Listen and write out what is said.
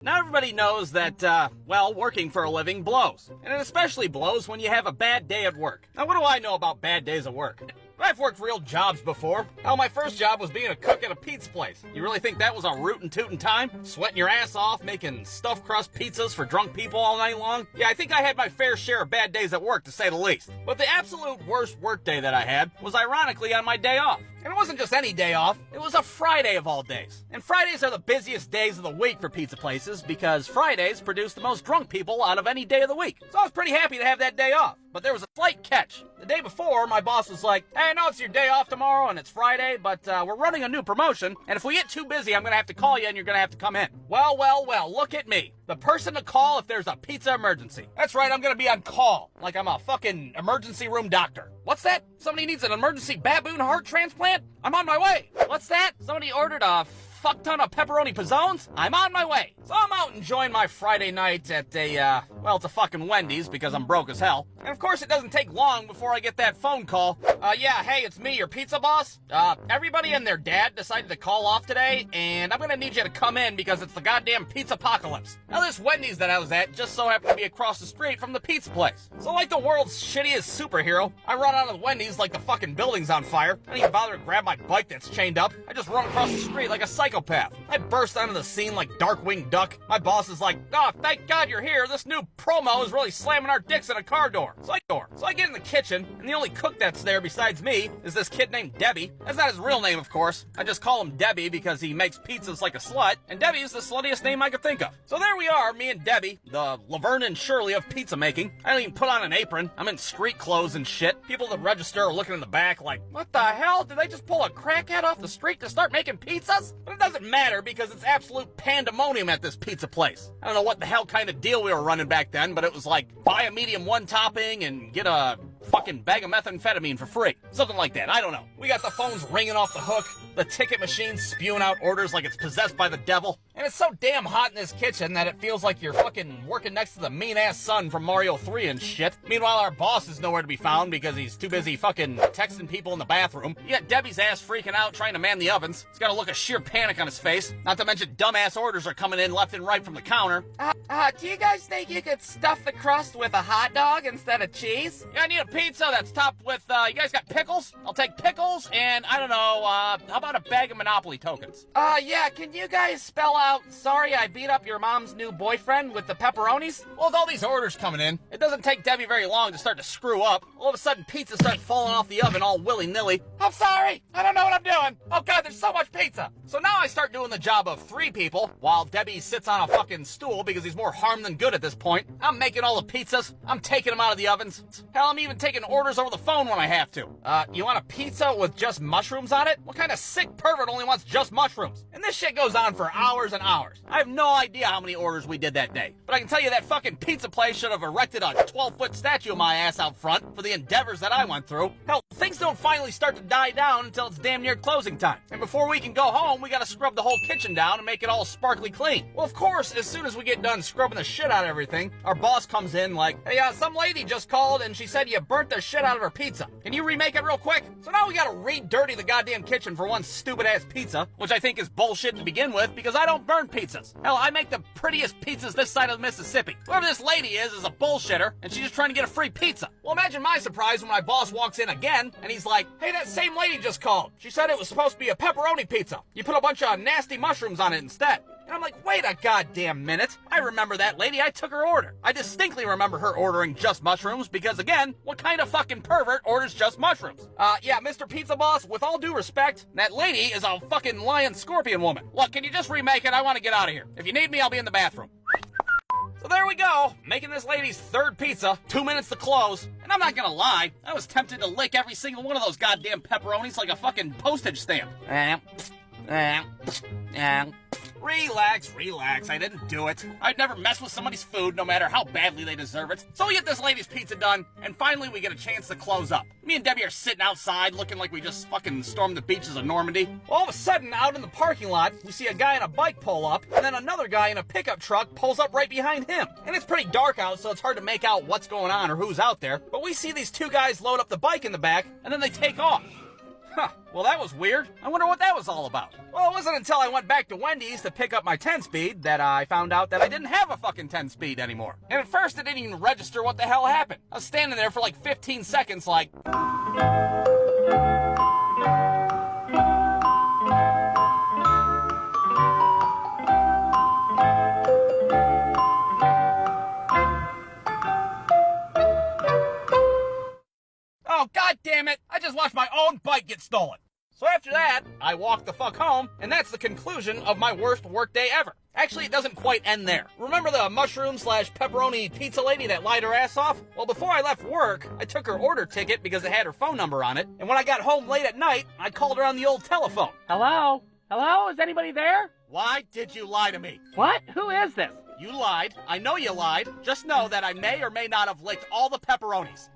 Now everybody knows that, well, working for a living blows. And it especially blows when you have a bad day at work. Now, what do I know about bad days at work? I've worked real jobs before. Hell, my first job was being a cook at a pizza place. You really think that was a rootin' tootin' time? Sweating your ass off, making stuffed crust pizzas for drunk people all night long? Yeah, I think I had my fair share of bad days at work, to say the least. But the absolute worst work day that I had was ironically on my day off. And it wasn't just any day off, it was a Friday of all days. And Fridays are the busiest days of the week for pizza places because Fridays produce the most drunk people out of any day of the week. So I was pretty happy to have that day off. But there was a slight catch. The day before, my boss was like, hey, I know it's your day off tomorrow and it's Friday, but we're running a new promotion, and if we get too busy, I'm gonna have to call you and you're gonna have to come in. Well, look at me. The person to call if there's a pizza emergency. That's right, I'm gonna be on call, like I'm a fucking emergency room doctor. What's that? Somebody needs an emergency baboon heart transplant? I'm on my way. What's that? Somebody ordered a fuck ton of pepperoni pizzones? I'm on my way. So I'm out enjoying my Friday night at a, well, it's a fucking Wendy's because I'm broke as hell. And of course it doesn't take long before I get that phone call. Yeah, hey, it's me, your pizza boss. Everybody and their dad decided to call off today, and I'm gonna need you to come in because it's the goddamn pizza apocalypse. Now this Wendy's that I was at just so happened to be across the street from the pizza place. So like the world's shittiest superhero, I run out of the Wendy's like the fucking building's on fire. I don't even bother to grab my bike that's chained up. I just run across the street like a psychopath. I burst onto the scene like Darkwing Duck. My boss is like, oh, thank God you're here. This new promo is really slamming our dicks in a car door. So I get in the kitchen, and the only cook that's there besides me is this kid named Debbie. That's not his real name, of course. I just call him Debbie because he makes pizzas like a slut, and Debbie is the sluttiest name I could think of. So there we are, me and Debbie, the Laverne and Shirley of pizza making. I don't even put on an apron. I'm in street clothes and shit. People at the register are looking in the back like, what the hell? Did they just pull a crackhead off the street to start making pizzas? But it doesn't matter because it's absolute pandemonium at this pizza place. I don't know what the hell kind of deal we were running back then, but it was like, buy a medium one topping and get a fucking bag of methamphetamine for free. Something like that, I don't know. We got the phones ringing off the hook, the ticket machine spewing out orders like it's possessed by the devil, and it's so damn hot in this kitchen that it feels like you're fucking working next to the mean-ass son from Mario 3 and shit. Meanwhile, our boss is nowhere to be found because he's too busy fucking texting people in the bathroom. You got Debbie's ass freaking out trying to man the ovens. He's got a look of sheer panic on his face. Not to mention dumbass orders are coming in left and right from the counter. Do you guys think you could stuff the crust with a hot dog instead of cheese? Yeah, I need a pizza that's topped with, you guys got pickles? I'll take pickles and, I don't know, how about a bag of Monopoly tokens? Yeah, can you guys spell out, sorry I beat up your mom's new boyfriend with the pepperonis? Well, with all these orders coming in, it doesn't take Debbie very long to start to screw up. All of a sudden, pizza starts falling off the oven all willy-nilly. I'm sorry, I don't know what I'm doing. Oh God, there's so much pizza. So now I start doing the job of 3 people, while Debbie sits on a fucking stool because he's more harm than good at this point. I'm making all the pizzas. I'm taking them out of the ovens. Hell, I'm even taking orders over the phone when I have to. You want a pizza with just mushrooms on it? What kind of sick pervert only wants just mushrooms? And this shit goes on for hours and hours. I have no idea how many orders we did that day. But I can tell you that fucking pizza place should have erected a 12-foot statue of my ass out front for the endeavors that I went through. Hell, things don't finally start to die down until it's damn near closing time. And before we can go home, we gotta scrub the whole kitchen down and make it all sparkly clean. Well, of course, as soon as we get done scrubbing the shit out of everything, our boss comes in like, hey, some lady just called and she said you burnt the shit out of her pizza. Can you remake it real quick? So now we gotta re-dirty the goddamn kitchen for one stupid-ass pizza, which I think is bullshit to begin with because I don't burn pizzas. Hell, I make the prettiest pizzas this side of the Mississippi. Whoever this lady is a bullshitter, and she's just trying to get a free pizza. Well, imagine my surprise when my boss walks in again, and he's like, hey, that same lady just called. She said it was supposed to be a pepperoni pizza. You put a bunch of nasty mushrooms on it instead. And I'm like, wait a goddamn minute. I remember that lady. I took her order. I distinctly remember her ordering just mushrooms because, again, what kind of fucking pervert orders just mushrooms? Yeah, Mr. Pizza Boss, with all due respect, that lady is a fucking lion scorpion woman. Look, can you just remake it? I want to get out of here. If you need me, I'll be in the bathroom. So there we go, making this lady's 3rd pizza, 2 minutes to close. And I'm not gonna lie, I was tempted to lick every single one of those goddamn pepperonis like a fucking postage stamp. Relax, I didn't do it. I'd never mess with somebody's food, no matter how badly they deserve it. So we get this lady's pizza done, and finally we get a chance to close up. Me and Debbie are sitting outside, looking like we just fucking stormed the beaches of Normandy. All of a sudden, out in the parking lot, we see a guy in a bike pull up, and then another guy in a pickup truck pulls up right behind him. And it's pretty dark out, so it's hard to make out what's going on or who's out there, but we see these 2 guys load up the bike in the back, and then they take off. Huh, well that was weird. I wonder what that was all about. Well, it wasn't until I went back to Wendy's to pick up my 10-speed that I found out that I didn't have a fucking 10-speed anymore. And at first it didn't even register what the hell happened. I was standing there for like 15 seconds like... Oh, god damn it! I just watched my own bike get stolen. So after that, I walked the fuck home, and that's the conclusion of my worst workday ever. Actually, it doesn't quite end there. Remember the mushroom/pepperoni pizza lady that lied her ass off? Well, before I left work, I took her order ticket because it had her phone number on it, and when I got home late at night, I called her on the old telephone. Hello? Hello? Is anybody there? Why did you lie to me? What? Who is this? You lied. I know you lied. Just know that I may or may not have licked all the pepperonis.